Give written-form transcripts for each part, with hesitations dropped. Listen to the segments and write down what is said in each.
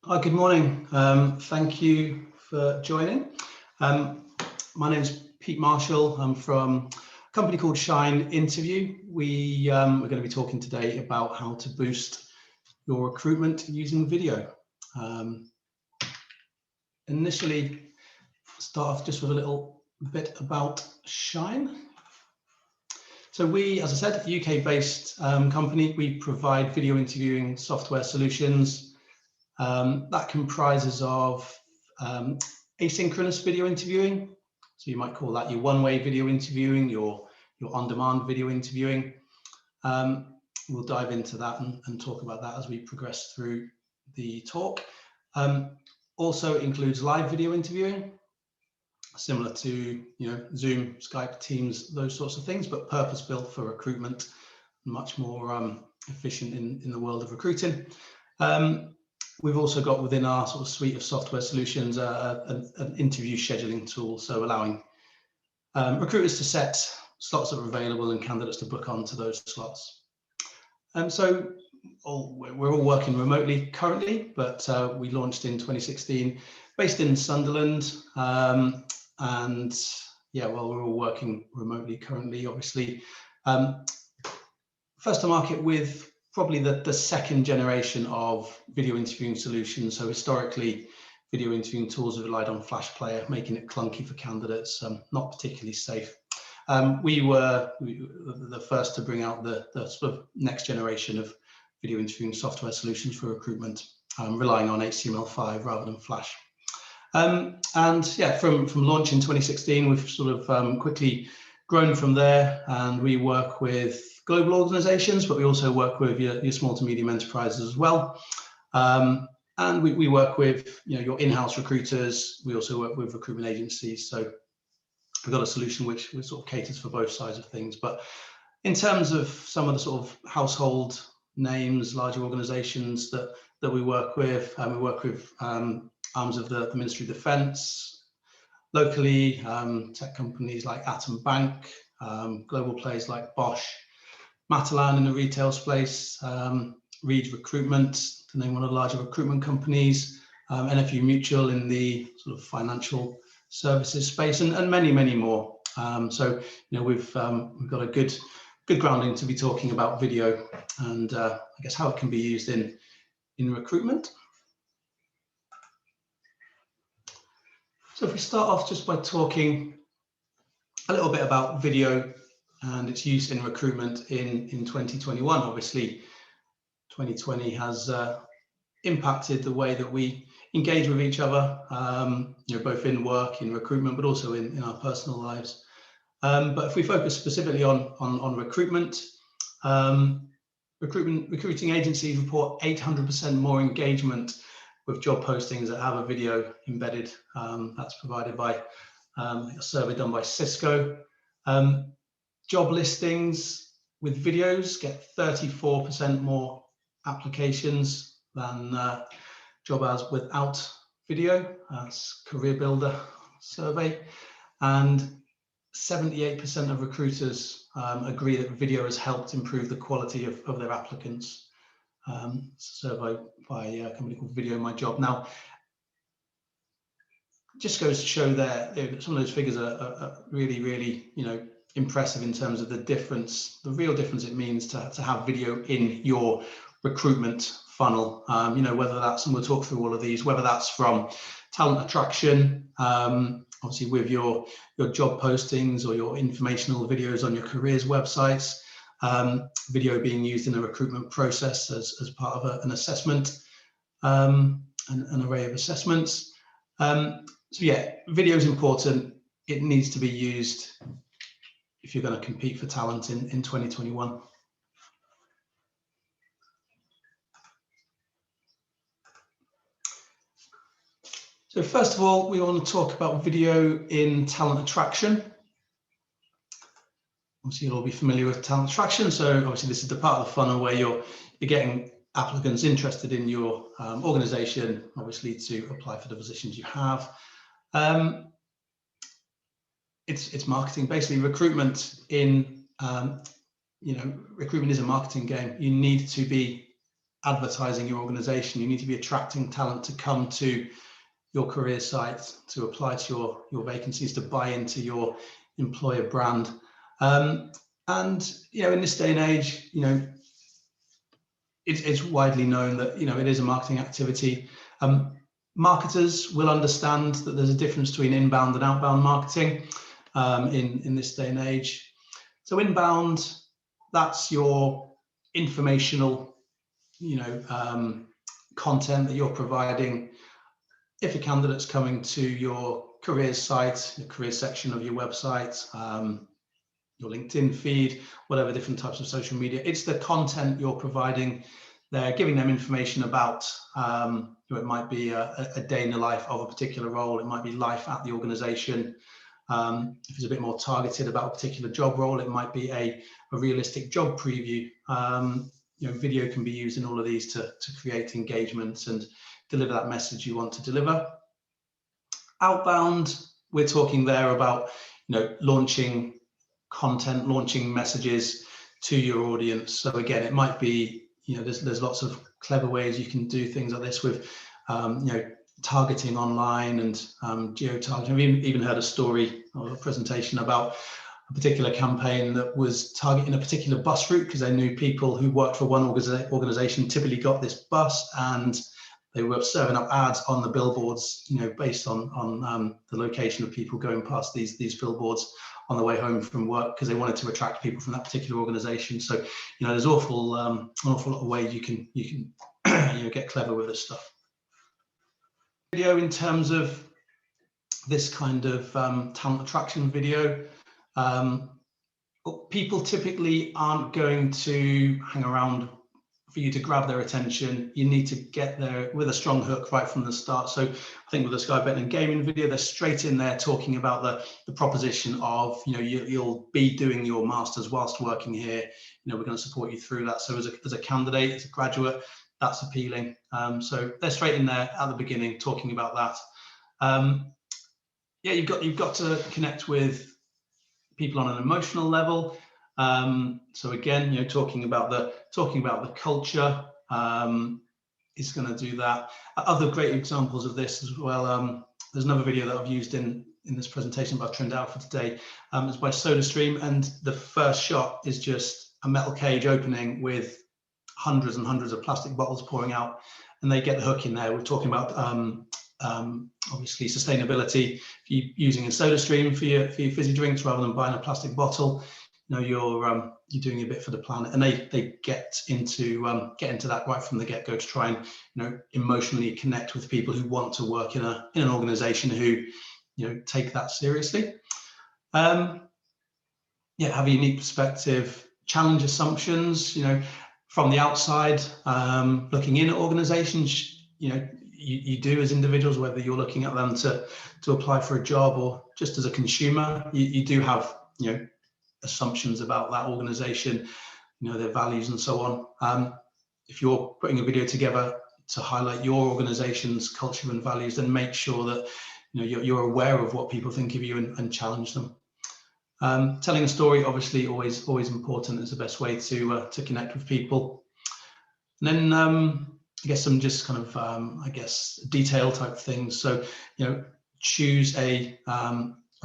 Hi, good morning. Thank you for joining. My name is Pete Marshall. I'm from a company called Shine Interview. We're going to be talking today about how to boost your recruitment using video. Initially, start off just with a little bit about Shine. So we, as I said, a UK-based company. We provide video interviewing software solutions. That comprises of asynchronous video interviewing. So you might call that your one-way video interviewing, your on-demand video interviewing. We'll dive into that and talk about that as we progress through the talk. Also it includes live video interviewing, similar to Zoom, Skype, Teams, those sorts of things, but purpose-built for recruitment, much more efficient in the world of recruiting. We've also got within our sort of suite of software solutions an interview scheduling tool, so allowing recruiters to set slots that are available and candidates to book onto those slots. So we're all working remotely currently, but we launched in 2016, based in Sunderland, and yeah, well, we're all working remotely currently, obviously. First to market with probably the second generation of video interviewing solutions. So historically, video interviewing tools have relied on Flash Player, making it clunky for candidates, not particularly safe. We were the first to bring out the sort of next generation of video interviewing software solutions for recruitment, relying on HTML5 rather than Flash. And yeah, from launch in 2016, we've sort of quickly grown from there, and we work with global organizations, but we also work with your small to medium enterprises as well. And we work with your in-house recruiters. We also work with recruitment agencies. So we've got a solution which sort of caters for both sides of things. But in terms of some of the sort of household names, larger organizations that we work with arms of the Ministry of Defence, locally, tech companies like Atom Bank, global players like Bosch, Matalan in the retail space, Reed Recruitment, to name one of the larger recruitment companies, NFU Mutual in the sort of financial services space, and many, many more. So we've got a good grounding to be talking about video and I guess how it can be used in recruitment. So if we start off just by talking a little bit about video and its use in recruitment in 2021. Obviously, 2020 has impacted the way that we engage with each other, both in work, in recruitment, but also in our personal lives. But if we focus specifically on recruitment, recruiting agencies report 800% more engagement with job postings that have a video embedded. That's provided by a survey done by Cisco. Job listings with videos get 34% more applications than job ads without video. That's Career Builder survey. And 78% of recruiters agree that video has helped improve the quality of their applicants. Survey by a company called Video My Job. Now, just goes to show that some of those figures are really, really, impressive in terms of the real difference it means to have video in your recruitment funnel. Whether that's, and we'll talk through all of these, whether that's from talent attraction, obviously with your job postings or your informational videos on your careers websites, video being used in a recruitment process as part of an assessment, an array of assessments. So yeah, video is important. It needs to be used if you're going to compete for talent in 2021. So first of all, we want to talk about video in talent attraction. Obviously, you'll all be familiar with talent attraction. So obviously, this is the part of the funnel where you're getting applicants interested in your organization, obviously, to apply for the positions you have. It's marketing, basically. Recruitment recruitment is a marketing game. You need to be advertising your organization. You need to be attracting talent to come to your career site, to apply to your vacancies, to buy into your employer brand. And in this day and age, it's widely known that it is a marketing activity. Marketers will understand that there's a difference between inbound and outbound marketing in this day and age. So inbound, that's your informational, content that you're providing. If a candidate's coming to your careers site, the career section of your website, your LinkedIn feed, whatever different types of social media, it's the content you're providing there, giving them information about, it might be a day in the life of a particular role, it might be life at the organization. If it's a bit more targeted about a particular job role, it might be a realistic job preview. Video can be used in all of these to create engagement and deliver that message you want to deliver. Outbound, we're talking there about launching content, launching messages to your audience. So again, it might be there's lots of clever ways you can do things like this with targeting online and geo-targeting. I've even heard a story or a presentation about a particular campaign that was targeting a particular bus route because they knew people who worked for one organization typically got this bus, and they were serving up ads on the billboards, based on the location of people going past these billboards on the way home from work, because they wanted to attract people from that particular organization. So, there's an awful lot of ways you can get clever with this stuff. Video in terms of this kind of talent attraction video, people typically aren't going to hang around for you to grab their attention. You need to get there with a strong hook right from the start. So I think with the Sky Betting and Gaming video, they're straight in there talking about the proposition of, you'll be doing your master's whilst working here. We're going to support you through that. So as a candidate, as a graduate, that's appealing. So they're straight in there at the beginning talking about that. You've got to connect with people on an emotional level. So again, talking about the culture is going to do that. Other great examples of this as well. There's another video that I've used in this presentation, but I've trimmed out for today. It's by SodaStream, and the first shot is just a metal cage opening with hundreds and hundreds of plastic bottles pouring out, and they get the hook in there. We're talking about obviously sustainability. If you're using a SodaStream for your fizzy drinks rather than buying a plastic bottle, you're doing a bit for the planet, and they get into that right from the get-go to try and emotionally connect with people who want to work in an organization who take that seriously. Have a unique perspective, challenge assumptions. From the outside, looking in at organizations, you do as individuals, whether you're looking at them to apply for a job or just as a consumer, you do have assumptions about that organization, their values and so on. If you're putting a video together to highlight your organization's culture and values, then make sure that you're aware of what people think of you and challenge them. Telling a story, obviously, always important, is the best way to connect with people. And then I guess some just kind of detail type things. So choose a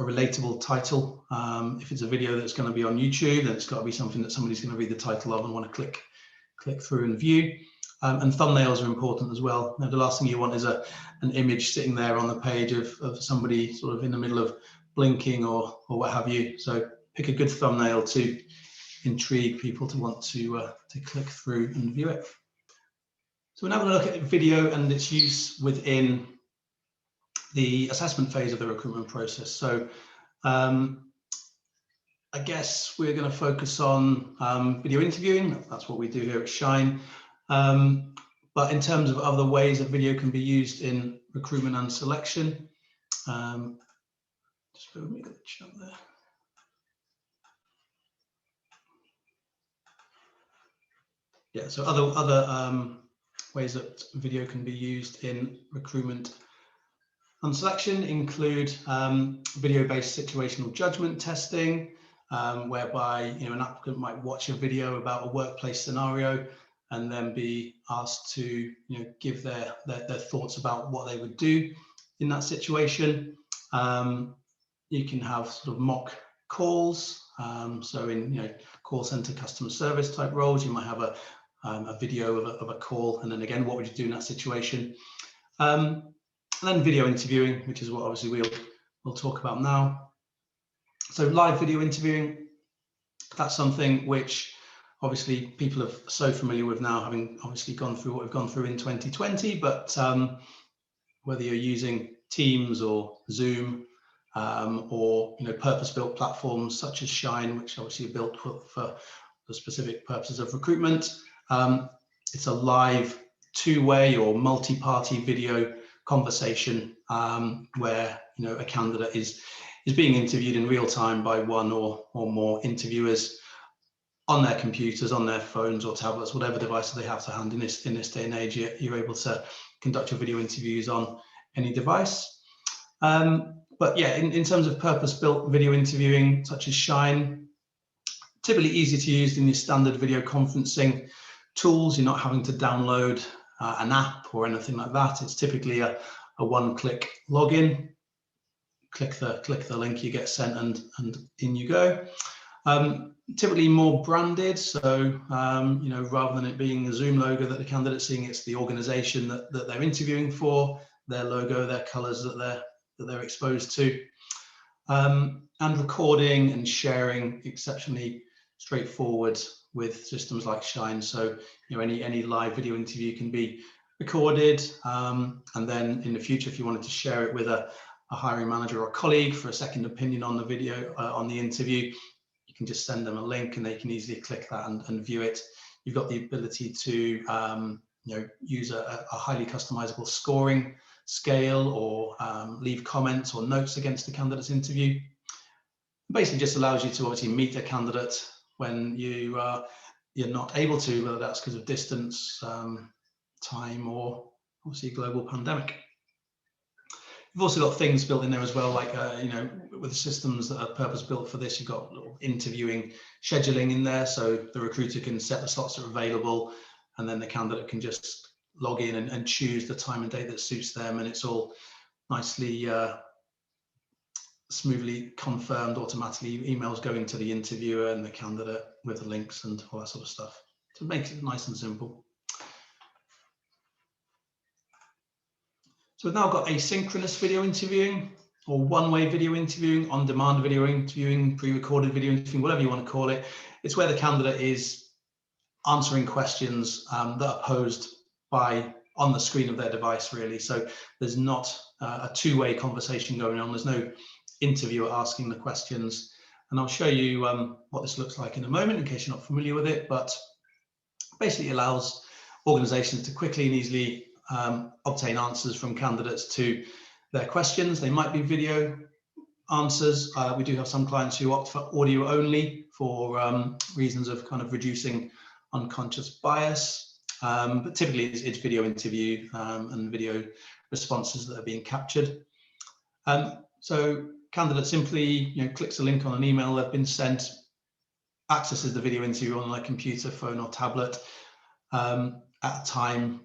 relatable title. If it's a video that's going to be on YouTube, then it's got to be something that somebody's going to read the title of and want to click through and view. And thumbnails are important as well. The last thing you want is an image sitting there on the page of somebody sort of in the middle of blinking or what have you. So pick a good thumbnail to intrigue people to want to click through and view it. So we're now going to look at video and its use within the assessment phase of the recruitment process. So I guess we're going to focus on video interviewing. That's what we do here at Shine. But in terms of other ways that video can be used in recruitment and selection, just put me the chat there. Yeah, so other ways that video can be used in recruitment and selection include video-based situational judgment testing, whereby an applicant might watch a video about a workplace scenario and then be asked to give their thoughts about what they would do in that situation. You can have sort of mock calls. So in call center customer service type roles, you might have a video of a call, and then again, what would you do in that situation? And then video interviewing, which is what obviously we'll talk about now. So live video interviewing, that's something which obviously people are so familiar with now, having obviously gone through what we've gone through in 2020, but whether you're using Teams or Zoom, or purpose-built platforms such as Shine, which obviously are built for the specific purposes of recruitment. It's a live two-way or multi-party video conversation where a candidate is being interviewed in real time by one or more interviewers on their computers, on their phones or tablets, whatever device they have to hand. In this day and age, you're able to conduct your video interviews on any device. But yeah, in terms of purpose-built video interviewing, such as Shine, typically easy to use in your standard video conferencing tools. You're not having to download an app or anything like that. It's typically a one-click login. Click the link, you get sent, and in you go. Typically more branded, so rather than it being a Zoom logo that the candidate's seeing, it's the organization that they're interviewing for, their logo, their colors that they're exposed to, and recording and sharing exceptionally straightforward with systems like Shine. So any live video interview can be recorded, and then in the future, if you wanted to share it with a hiring manager or a colleague for a second opinion on the video, on the interview, you can just send them a link and they can easily click that and view it. You've got the ability to use a highly customizable scoring scale or leave comments or notes against the candidate's interview. Basically just allows you to obviously meet a candidate when you're not able to, whether that's because of distance, time, or obviously a global pandemic. You've also got things built in there as well, like with the systems that are purpose-built for this, you've got little interviewing scheduling in there, so the recruiter can set the slots that are available, and then the candidate can just log in and choose the time and date that suits them, and it's all nicely, smoothly confirmed automatically. Emails going to the interviewer and the candidate with the links and all that sort of stuff. So it makes it nice and simple. So we've now got asynchronous video interviewing, or one-way video interviewing, on-demand video interviewing, pre-recorded video interviewing, whatever you want to call it. It's where the candidate is answering questions that are posed on the screen of their device, really. So there's not a two-way conversation going on. There's no interviewer asking the questions. And I'll show you what this looks like in a moment, in case you're not familiar with it. But basically allows organizations to quickly and easily obtain answers from candidates to their questions. They might be video answers. We do have some clients who opt for audio only for reasons of kind of reducing unconscious bias. But typically it's video interview and video responses that are being captured. So candidate simply clicks a link on an email they've been sent, accesses the video interview on their computer, phone or tablet at a time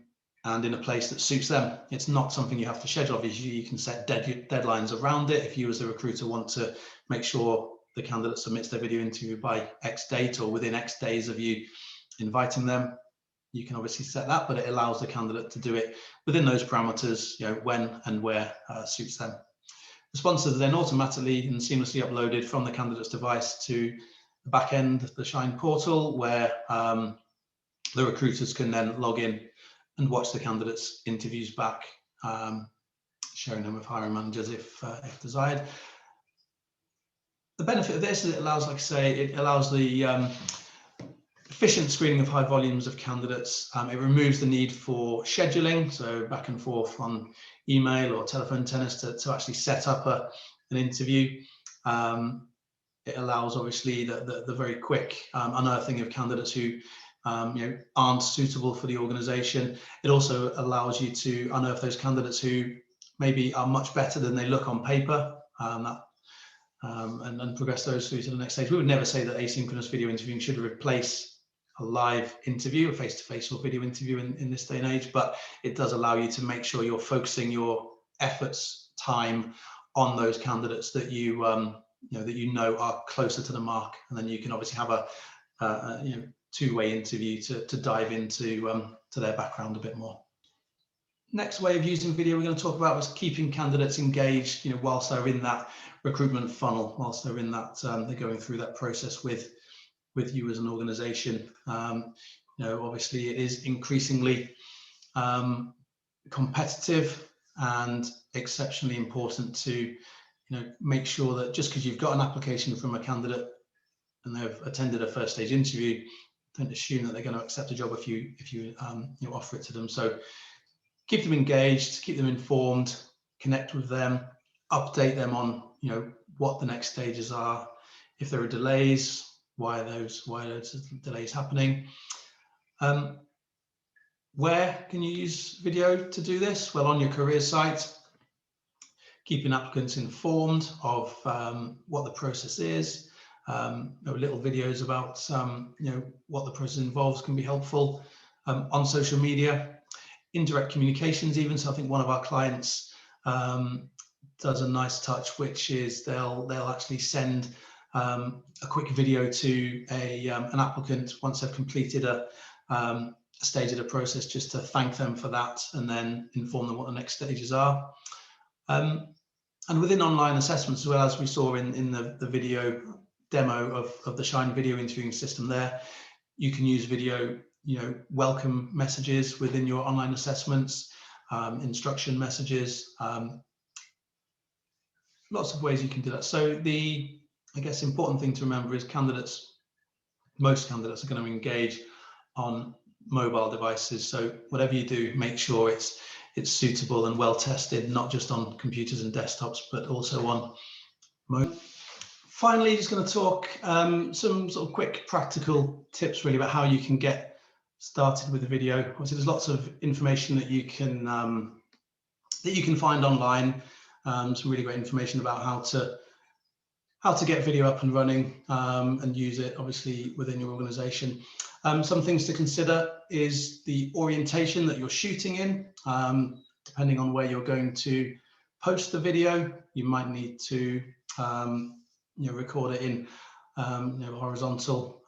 and in a place that suits them. It's not something you have to schedule. Obviously, you can set deadlines around it. If you as a recruiter want to make sure the candidate submits their video interview by X date or within X days of you inviting them, you can obviously set that, but it allows the candidate to do it within those parameters, when and where suits them. Responses are then automatically and seamlessly uploaded from the candidate's device to the back end of the Shine portal, where the recruiters can then log in and watch the candidate's interviews back, sharing them with hiring managers if desired. The benefit of this is it allows, like I say, it allows the efficient screening of high volumes of candidates. It removes the need for scheduling, so back and forth on email or telephone tennis to actually set up an interview. It allows obviously the very quick unearthing of candidates who aren't suitable for the organization. It also allows you to unearth those candidates who maybe are much better than they look on paper, and progress those through to the next stage. We would never say that asynchronous video interviewing should replace live interview, a face-to-face or video interview in this day and age, but it does allow you to make sure you're focusing your efforts, time on those candidates that you know are closer to the mark, and then you can obviously have a two-way interview to dive into to their background a bit more. Next way of using video we're going to talk about is keeping candidates engaged, whilst they're in that recruitment funnel, whilst they're in that they're going through that process with you as an organization. Obviously it is increasingly competitive and exceptionally important to make sure that just because you've got an application from a candidate and they've attended a first stage interview, don't assume that they're going to accept a job if you offer it to them. So keep them engaged, keep them informed, connect with them, update them on what the next stages are. If there are delays, why are those delays happening? Where can you use video to do this? Well, on your career site, keeping applicants informed of what the process is. Little videos about what the process involves can be helpful. On social media, indirect communications even. So I think one of our clients does a nice touch, which is they'll actually send a quick video to an applicant once they've completed a stage of the process, just to thank them for that and then inform them what the next stages are. And within online assessments as well, as we saw in the video demo of the Shine video interviewing system there, you can use video, welcome messages within your online assessments, instruction messages, lots of ways you can do that. So the, I guess, important thing to remember is most candidates are going to engage on mobile devices. So whatever you do, make sure it's suitable and well tested, not just on computers and desktops, but also on mobile. Finally, just going to talk some sort of quick practical tips really about how you can get started with the video. Obviously, there's lots of information that you can find online. Some really great information about how to get video up and running and use it obviously within your organization. Some things to consider is the orientation that you're shooting in. Depending on where you're going to post the video, you might need to record it in horizontal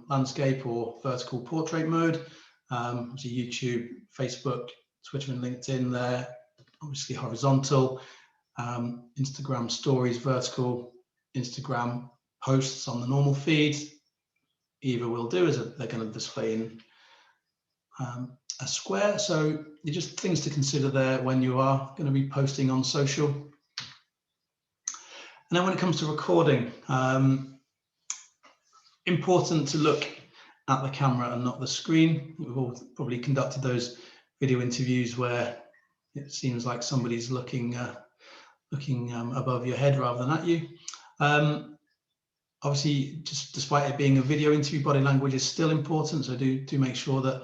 landscape or vertical portrait mode. Obviously YouTube, Facebook, Twitter and LinkedIn there, obviously horizontal. Instagram stories, vertical. Instagram posts on the normal feed, either will do, is they're going to display in a square. So just things to consider there when you are going to be posting on social. And then when it comes to recording, important to look at the camera and not the screen. We've all probably conducted those video interviews where it seems like somebody's looking above your head rather than at you. Obviously, just despite it being a video interview, body language is still important. So do make sure that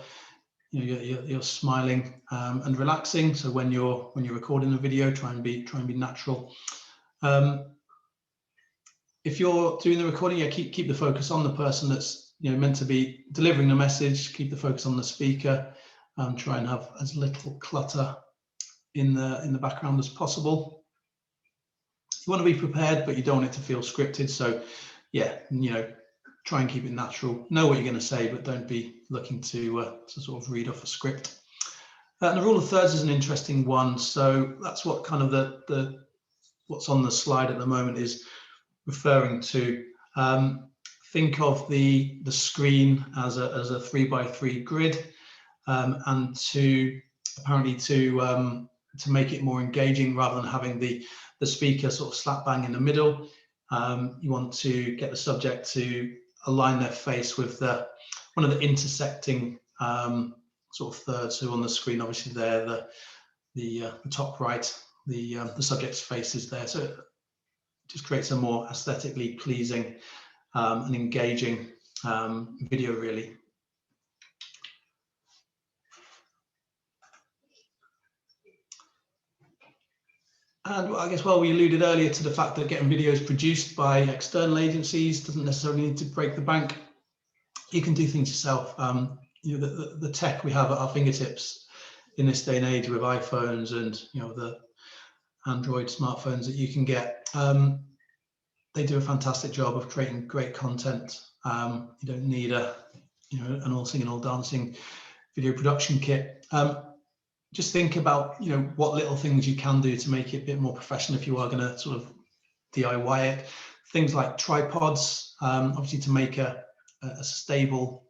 you're smiling and relaxing. So when you're recording a video, try and be natural. If you're doing the recording, keep the focus on the person that's meant to be delivering the message. Keep the focus on the speaker. Try and have as little clutter in the background as possible. You want to be prepared, but you don't want it to feel scripted. So yeah, try and keep it natural. Know what you're going to say, but don't be looking to sort of read off a script. And the rule of thirds is an interesting one. So that's what kind of what's on the slide at the moment is referring to. Think of the screen as a 3x3 grid, and to make it more engaging rather than having the speaker sort of slap bang in the middle. You want to get the subject to align their face with one of the intersecting sort of thirds. So on the screen, obviously there, the top right, the subject's face is there. So it just creates a more aesthetically pleasing and engaging video, really. And I guess, we alluded earlier to the fact that getting videos produced by external agencies doesn't necessarily need to break the bank. you can do things yourself. You know, the tech we have at our fingertips in this day and age with iPhones and, you know, the Android smartphones that you can get, they do a fantastic job of creating great content. You don't need an all singing, all dancing video production kit. Just think about, you know, what little things you can do to make it a bit more professional if you are going to sort of DIY it. Things like tripods, obviously, to make a stable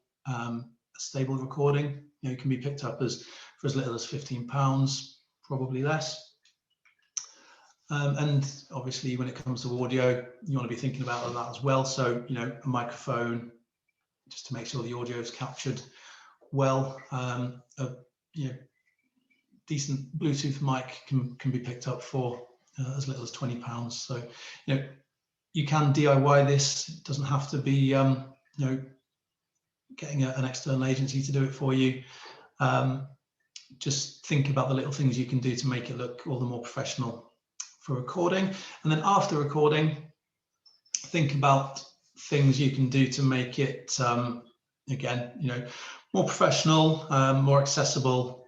recording. You know, it can be picked up for as little as £15, probably less. And obviously, when it comes to audio, you want to be thinking about that as well. So, you know, a microphone, just to make sure the audio is captured well. You know, decent Bluetooth mic can be picked up for as little as £20. So, you know, you can DIY this. It doesn't have to be, you know, getting an external agency to do it for you. Just think about the little things you can do to make it look all the more professional for recording. And then after recording, think about things you can do to make it, again, you know, more professional, more accessible.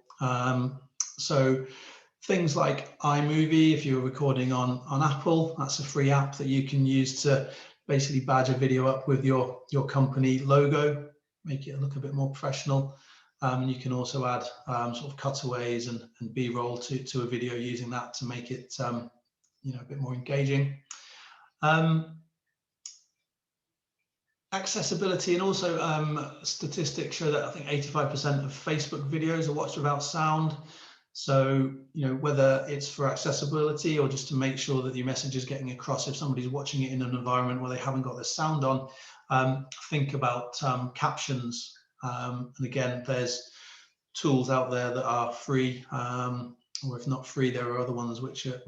So things like iMovie, if you're recording on Apple, that's a free app that you can use to basically badge a video up with your company logo, make it look a bit more professional. You can also add sort of cutaways and B-roll to a video using that to make it you know, a bit more engaging. Accessibility, and also statistics show that I think 85% of Facebook videos are watched without sound. So, you know, whether it's for accessibility or just to make sure that your message is getting across, if somebody's watching it in an environment where they haven't got the sound on, think about captions. And again, there's tools out there that are free, or if not free, there are other ones which are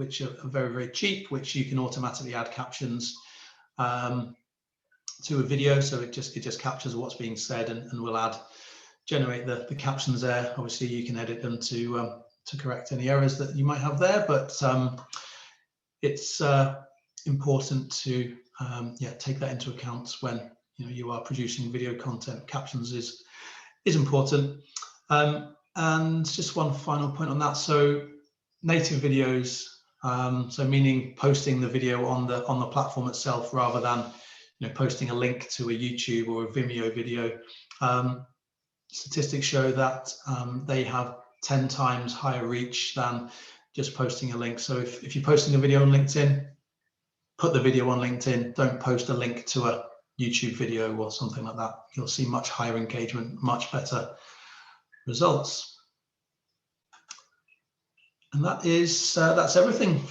very, very cheap, which you can automatically add captions to a video. So it just captures what's being said and will generate the captions there. Obviously, you can edit them to correct any errors that you might have there, but it's important to take that into account when, you know, you are producing video content. Captions is important. And just one final point on that. So native videos, so meaning posting the video on the platform itself rather than, you know, posting a link to a YouTube or a Vimeo video. Statistics show that they have 10 times higher reach than just posting a link. So if you're posting a video on LinkedIn, put the video on LinkedIn. Don't post a link to a YouTube video or something like that. You'll see much higher engagement, much better results. And that's everything.